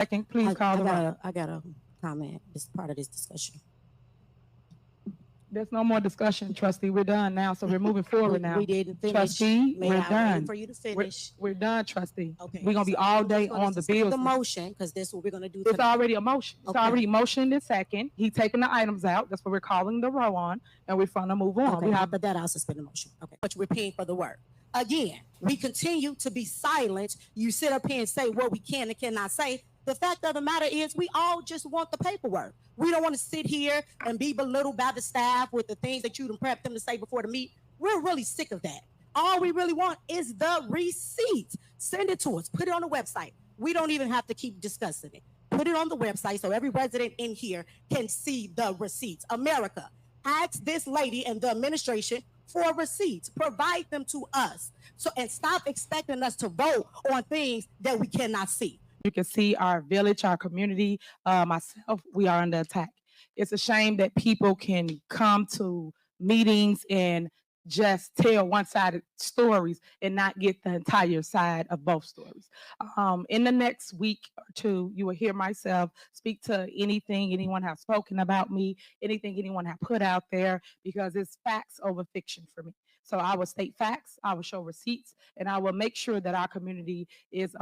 Second, please call the roll. I got a comment. It's part of this discussion. There's no more discussion, trustee. We're done now, so we're moving forward now. We didn't finish. Trustee, May we're I done. wait for you to finish? We're done, trustee. Okay. We're gonna be so all we're day just gonna on the discuss bills. the motion, because this is what we're gonna do It's tonight. already a motion. It's Okay. already motioned in second. He taking the items out. That's what we're calling the row on, and we're gonna move on. Okay, We after that, I'll suspend the motion. Okay, but we're paying for the work. Again, we continue to be silent. You sit up here and say what we can and cannot say. The fact of the matter is we all just want the paperwork. We don't want to sit here and be belittled by the staff with the things that you done prepped them to say before the meet. We're really sick of that. All we really want is the receipt. Send it to us. Put it on the website. We don't even have to keep discussing it. Put it on the website so every resident in here can see the receipts. America, ask this lady and the administration for receipts. Provide them to us. And stop expecting us to vote on things that we cannot see. You can see our village, our community, myself, we are under attack. It's a shame that people can come to meetings and just tell one-sided stories and not get the entire side of both stories. In the next week or two, you will hear myself speak to anything anyone has spoken about me, anything anyone have put out there, because it's facts over fiction for me. So I will state facts, I will show receipts, and I will make sure that our community is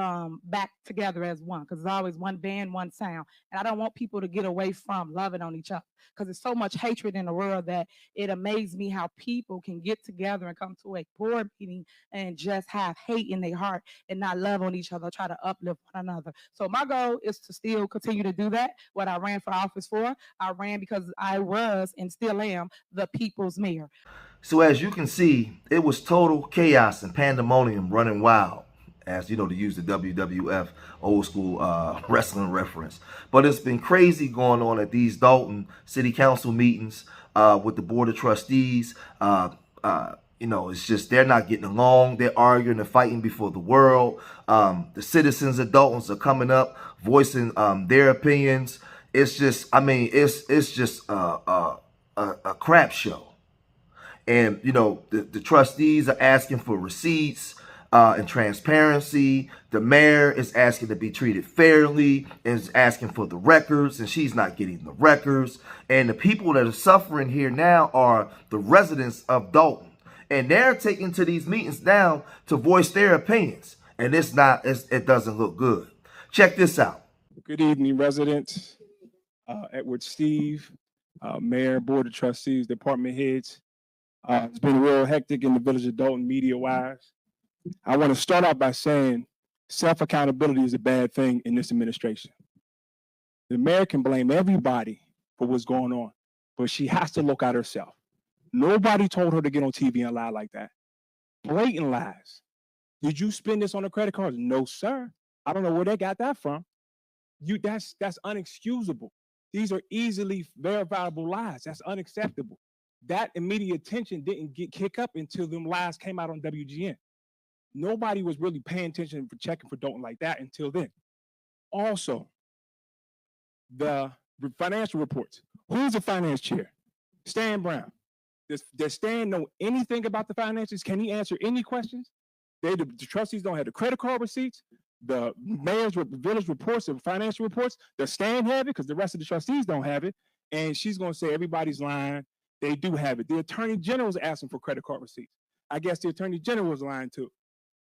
back together as one, because there's always one band, one sound. And I don't want people to get away from loving on each other, because there's so much hatred in the world that it amazes me how people can get together and come to a board meeting and just have hate in their heart and not love on each other, try to uplift one another. So my goal is to still continue to do that. What I ran for office for, I ran because I was and still am the people's mayor. So as you can see, it was total chaos and pandemonium running wild, as you know, to use the WWF old school wrestling reference. But it's been crazy going on at these Dalton City Council meetings with the Board of Trustees. You know, it's just they're not getting along. They're arguing and fighting before the world. The citizens of Dalton's are coming up, voicing their opinions. It's just, I mean, it's just a crap show. And, you know, the trustees are asking for receipts and transparency. The mayor is asking to be treated fairly and is asking for the records, and she's not getting the records. And the people that are suffering here now are the residents of Dolton. And they're taking to these meetings now to voice their opinions. And it doesn't look good. Check this out. Good evening, residents. Edward Steve, Mayor, Board of Trustees, department heads. It's been real hectic in the village of Dalton media-wise. I want to start out by saying self-accountability is a bad thing in this administration. The mayor can blame everybody for what's going on, but she has to look at herself. Nobody told her to get on TV and lie like that. Blatant lies. Did you spend this on a credit card? No, sir. I don't know where they got that from. That's unexcusable. These are easily verifiable lies. That's unacceptable. That immediate attention didn't kick up until them lies came out on WGN. Nobody was really paying attention for checking for Dalton like that until then. Also, the financial reports. Who's the finance chair? Stan Brown. Does Stan know anything about the finances? Can he answer any questions? The trustees don't have the credit card receipts. The mayor's village reports, the financial reports. Does Stan have it? Because the rest of the trustees don't have it. And she's going to say everybody's lying. They do have it. The attorney general is asking for credit card receipts. I guess the attorney general is lying too.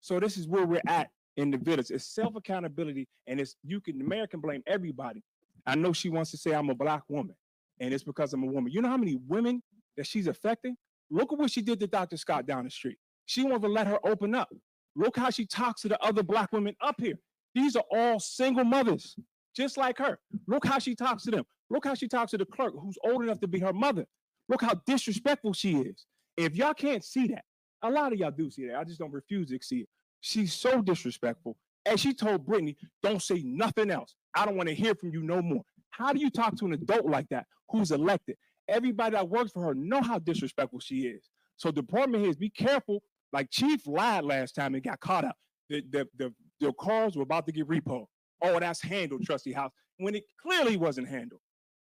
So this is where we're at in the village. It's self-accountability, and the mayor can blame everybody. I know she wants to say I'm a black woman, and it's because I'm a woman. You know how many women that she's affecting? Look at what she did to Dr. Scott down the street. She wanted to let her open up. Look how she talks to the other black women up here. These are all single mothers, just like her. Look how she talks to them. Look how she talks to the clerk who's old enough to be her mother. Look how disrespectful she is. If y'all can't see that, a lot of y'all do see that. I just don't refuse to see it. She's so disrespectful. And she told Brittany, don't say nothing else. I don't want to hear from you no more. How do you talk to an adult like that who's elected? Everybody that works for her know how disrespectful she is. So department heads, be careful. Like Chief lied last time and got caught up. The cars were about to get repoed. Oh, that's handled, Trustee House, when it clearly wasn't handled.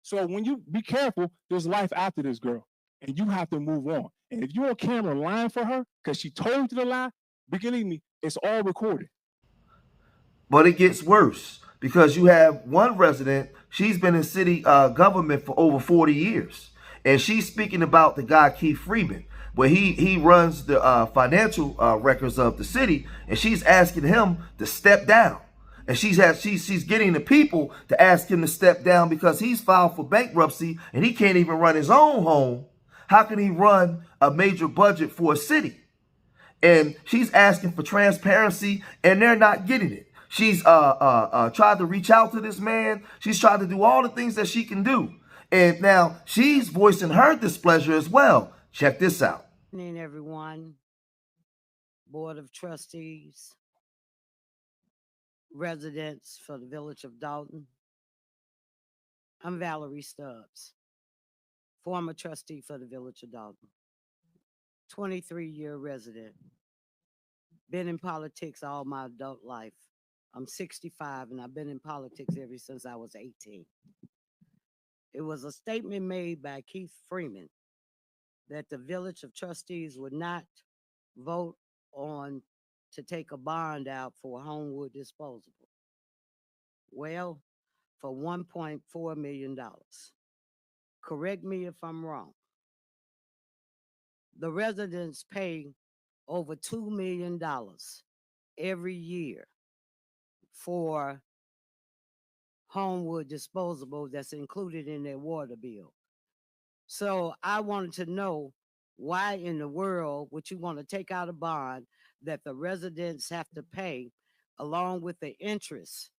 So when you be careful, there's life after this girl, and you have to move on. And if you're on camera lying for her because she told you to lie, believe me, it's all recorded. But it gets worse. because you have one resident, she's been in city government for over 40 years. And she's speaking about the guy, Keith Freeman, where he runs the financial records of the city, and she's asking him to step down. And she's getting the people to ask him to step down because he's filed for bankruptcy and he can't even run his own home. How can he run a major budget for a city? And she's asking for transparency, and they're not getting it. She's tried to reach out to this man. She's tried to do all the things that she can do. And now she's voicing her displeasure as well. Check this out. Good evening, everyone. Board of Trustees, residents for the village of Dalton. I'm Valerie Stubbs, former trustee for the village of Dalton, 23-year resident. Been in politics all my adult life. I'm 65 and I've been in politics ever since I was 18. It was a statement made by Keith Freeman that the village of trustees would not vote on to take a bond out for Homewood disposable. Well, for $1.4 million. Correct me if I'm wrong. The residents pay over $2 million every year for Homewood disposable that's included in their water bill. So I wanted to know why in the world would you want to take out a bond that the residents have to pay along with the interest,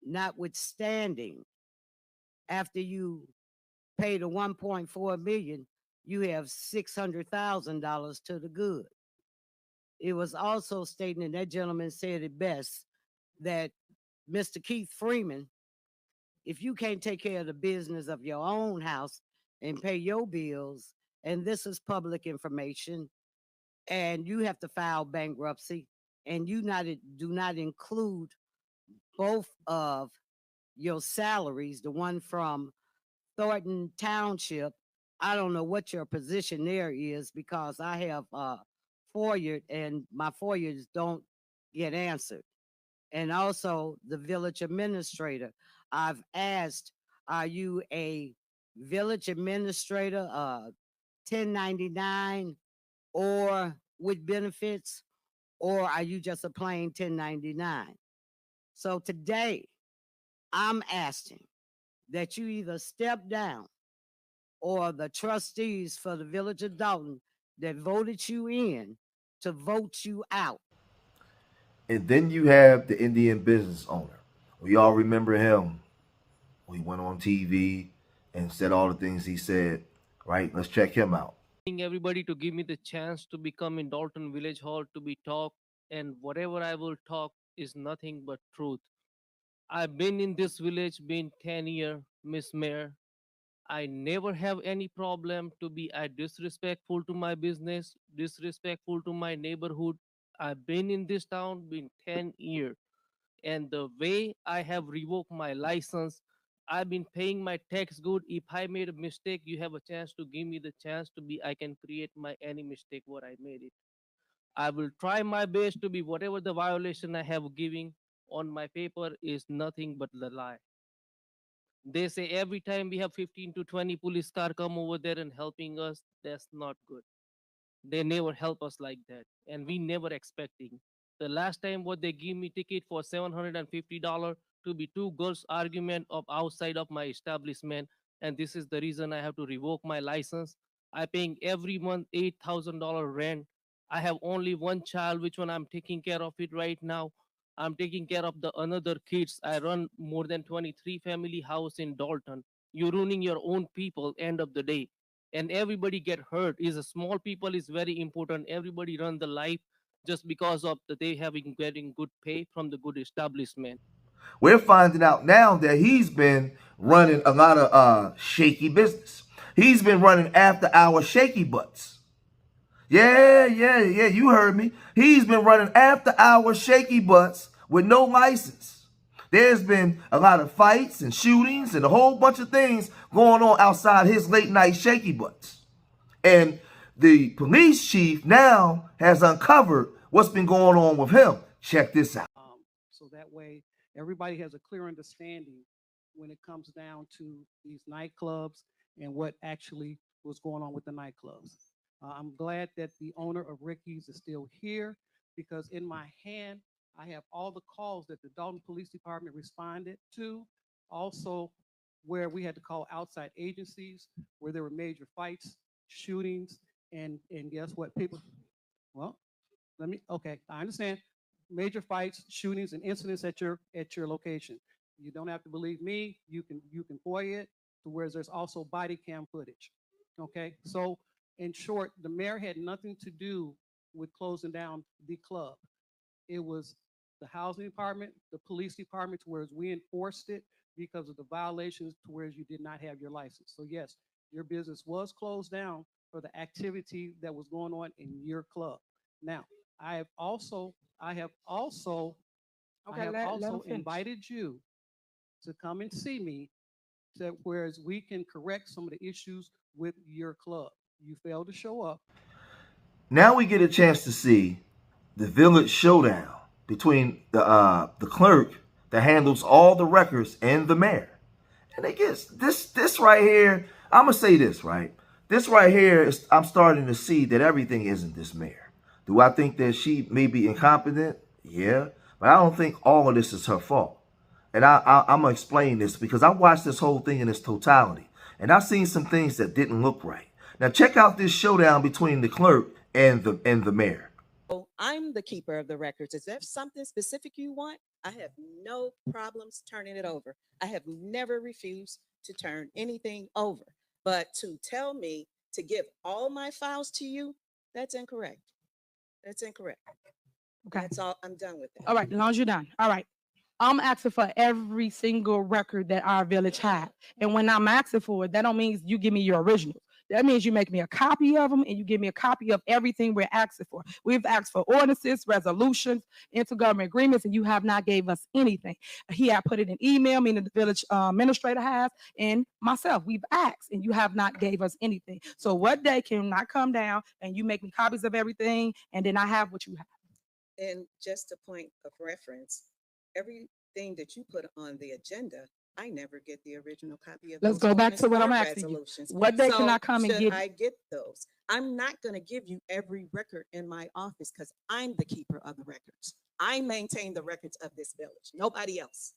notwithstanding after you pay the 1.4 million, you have $600,000 to the good. It was also stated, and that gentleman said it best, that Mr. Keith Freeman, if you can't take care of the business of your own house and pay your bills, and this is public information, and you have to file bankruptcy, and you do not include both of your salaries, the one from Thornton Township, I don't know what your position there is because I have FOIA and my FOIAs don't get answered. And also the village administrator. I've asked, are you a village administrator, 1099 or with benefits, or are you just a plain 1099? So today I'm asking that you either step down or the trustees for the village of Dalton that voted you in to vote you out. And then you have the Indian business owner. We all remember him. He went on TV and said all the things he said, right? Let's check him out. Everybody to give me the chance to become in Dalton Village Hall to be talked, and whatever I will talk is nothing but truth. I've been in this village, been 10 years, Miss Mayor. I never have any problem to be disrespectful to my business, disrespectful to my neighborhood. I've been in this town, been 10 years. And the way I have revoked my license, I've been paying my tax good. If I made a mistake, you have a chance to give me the chance to be, I can create my any mistake what I made it. I will try my best to be whatever the violation I have giving on my paper is nothing but the lie. They say every time we have 15 to 20 police car come over there and helping us, that's not good. They never help us like that, and we never expecting. The last time what they give me ticket for $750 to be two girls argument of outside of my establishment, and this is the reason I have to revoke my license. I paying every month $8,000 rent. I have only one child, which one I'm taking care of it right now. I'm taking care of the another kids. I run more than 23 family house in Dalton. You're ruining your own people end of the day. And everybody get hurt. Is a small people is very important. Everybody run the life just because of the they having getting good pay from the good establishment. We're finding out now that he's been running a lot of shaky business. He's been running after our shaky butts. Yeah, you heard me. He's been running after our shaky butts with no license. There's been a lot of fights and shootings and a whole bunch of things going on outside his late night shaky butts. And the police chief now has uncovered what's been going on with him. Check this out. So that way everybody has a clear understanding when it comes down to these nightclubs and what actually was going on with the nightclubs. I'm glad that the owner of Ricky's is still here because in my hand, I have all the calls that the Dalton Police Department responded to. Also, where we had to call outside agencies, where there were major fights, shootings, and guess what? People, well, okay, I understand. Major fights, shootings, and incidents at your location. You don't have to believe me. You can FOIA it to where there's also body cam footage. Okay, so in short, the mayor had nothing to do with closing down the club. It was the housing department, the police department, to whereas we enforced it because of the violations to whereas you did not have your license. So yes, your business was closed down for the activity that was going on in your club. Now, I have also, I have also, I Okay, have let him also finish. invited you to come and see me to whereas we can correct some of the issues with your club. You failed to show up. Now we get a chance to see the village showdown between the clerk that handles all the records and the mayor. And it gets this right here. I'm gonna say this right. This right here is I'm starting to see that everything isn't this mayor. Do I think that she may be incompetent? Yeah, but I don't think all of this is her fault. And I'm gonna explain this because I watched this whole thing in its totality, and I've seen some things that didn't look right. Now check out this showdown between the clerk and the mayor. Oh, I'm the keeper of the records. Is there something specific you want? I have no problems turning it over. I have never refused to turn anything over. But to tell me to give all my files to you, that's incorrect. That's incorrect. Okay. That's all. I'm done with that. All right, as long as you're done. All right. I'm asking for every single record that our village had. And when I'm asking for it, that don't mean you give me your originals. That means you make me a copy of them and you give me a copy of everything we're asking for. We've asked for ordinances, resolutions, intergovernment agreements, and you have not gave us anything. He had put it in email, meaning the village administrator has, and myself. We've asked, and you have not gave us anything. So what day can I come down and you make me copies of everything, and then I have what you have? And just a point of reference, everything that you put on the agenda, I never get the original copy of Let's those go back to ordinance what I'm or asking you. resolutions. What day can So I come and should get? I get those? I'm not going to give you every record in my office because I'm the keeper of the records. I maintain the records of this village. Nobody else.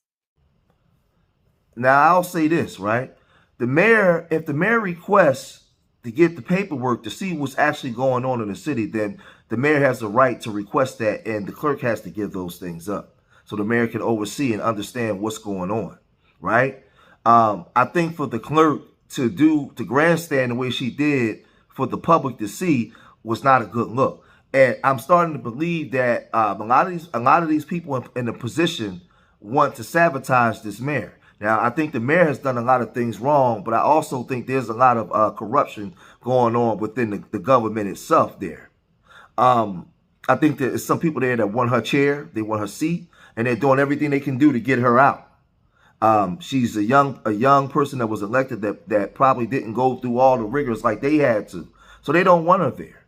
Now I'll say this, right? The mayor, if the mayor requests to get the paperwork to see what's actually going on in the city, then the mayor has the right to request that, and the clerk has to give those things up so the mayor can oversee and understand what's going on, right? I think for the clerk to grandstand the way she did for the public to see was not a good look. And I'm starting to believe that a lot of these people in the position want to sabotage this mayor. Now, I think the mayor has done a lot of things wrong, but I also think there's a lot of corruption going on within the government itself there. I think there's some people there that want her chair, they want her seat, and they're doing everything they can do to get her out. She's a young person that was elected that probably didn't go through all the rigors like they had to. So they don't want her there.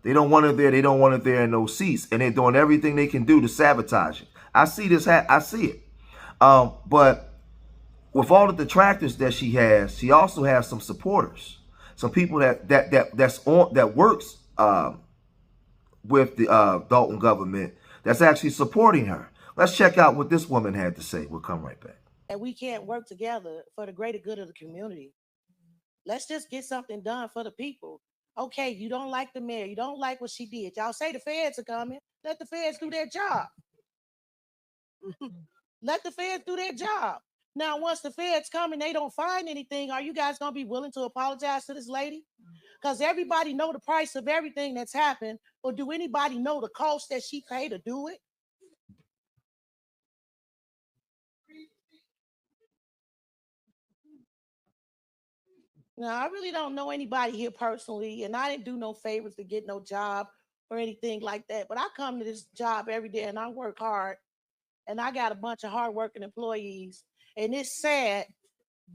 They don't want her there. They don't want her there in those seats. And they're doing everything they can do to sabotage it. I see this. I see it. But with all the detractors that she has, she also has some supporters. Some people that works with the Dalton government that's actually supporting her. Let's check out what this woman had to say. We'll come right back. And we can't work together for the greater good of the community. Let's just get something done for the people. Okay, you don't like the mayor, you don't like what she did. Y'all say the feds are coming. Let the feds do their job. Let the feds do their job. Now, once the feds come and they don't find anything, are you guys gonna be willing to apologize to this lady? Because everybody know the price of everything that's happened, or do anybody know the cost that she paid to do it? Now, I really don't know anybody here personally, and I didn't do no favors to get no job or anything like that. But I come to this job every day and I work hard, and I got a bunch of hardworking employees. And it's sad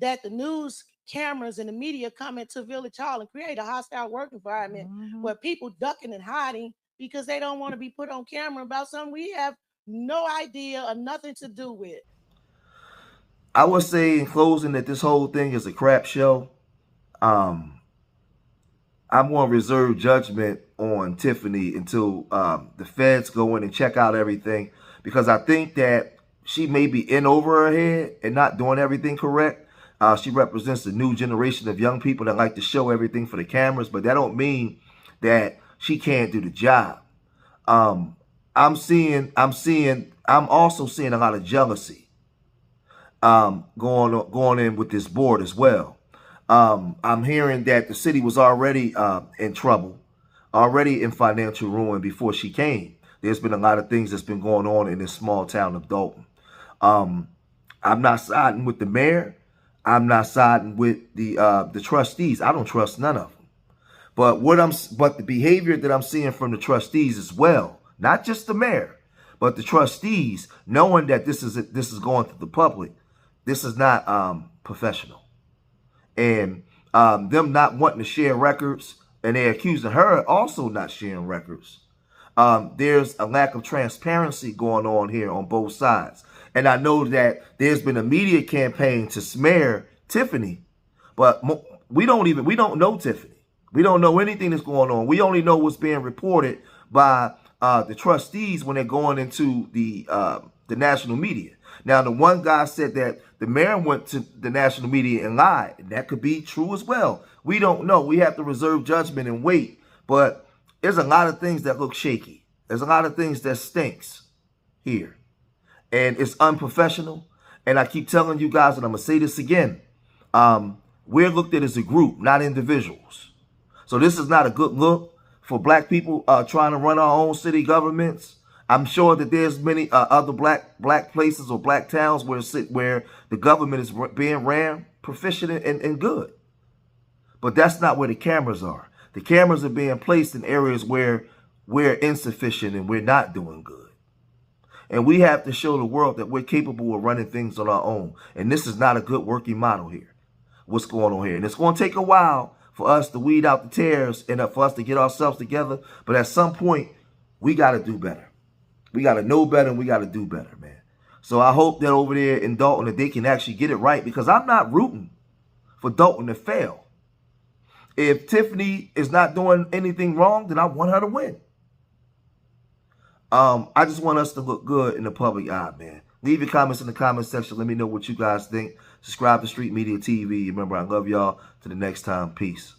that the news cameras and the media come into Village Hall and create a hostile work environment where people ducking and hiding because they don't want to be put on camera about something we have no idea or nothing to do with. I would say in closing that this whole thing is a crap show. I'm going to reserve judgment on Tiffany until the feds go in and check out everything, because I think that she may be in over her head and not doing everything correct. She represents a new generation of young people that like to show everything for the cameras, but that don't mean that she can't do the job. I'm also seeing a lot of jealousy going in with this board as well. I'm hearing that the city was already in trouble, already in financial ruin before she came. There's been a lot of things that's been going on in this small town of Dalton. I'm not siding with the mayor. I'm not siding with the trustees. I don't trust none of them. But the behavior that I'm seeing from the trustees as well, not just the mayor, but the trustees, knowing that this is going to the public, this is not professional. And them not wanting to share records, and they're accusing her also not sharing records. There's a lack of transparency going on here on both sides. And I know that there's been a media campaign to smear Tiffany, but we don't know Tiffany. We don't know anything that's going on. We only know what's being reported by the trustees when they're going into the national media. Now, the one guy said that the mayor went to the national media and lied. And that could be true as well. We don't know. We have to reserve judgment and wait. But there's a lot of things that look shaky. There's a lot of things that stinks here. And it's unprofessional. And I keep telling you guys, and I'm going to say this again, we're looked at as a group, not individuals. So this is not a good look for black people trying to run our own city governments. I'm sure that there's many other black places or black towns where the government is being ran proficient and good. But that's not where the cameras are. The cameras are being placed in areas where we're insufficient and we're not doing good. And we have to show the world that we're capable of running things on our own. And this is not a good working model here. What's going on here? And it's going to take a while for us to weed out the tares and for us to get ourselves together. But at some point, we got to do better. We got to know better and we got to do better, man. So I hope that over there in Dalton that they can actually get it right, because I'm not rooting for Dalton to fail. If Tiffany is not doing anything wrong, then I want her to win. I just want us to look good in the public eye, man. Leave your comments in the comment section. Let me know what you guys think. Subscribe to Street Media TV. Remember, I love y'all. Till the next time. Peace.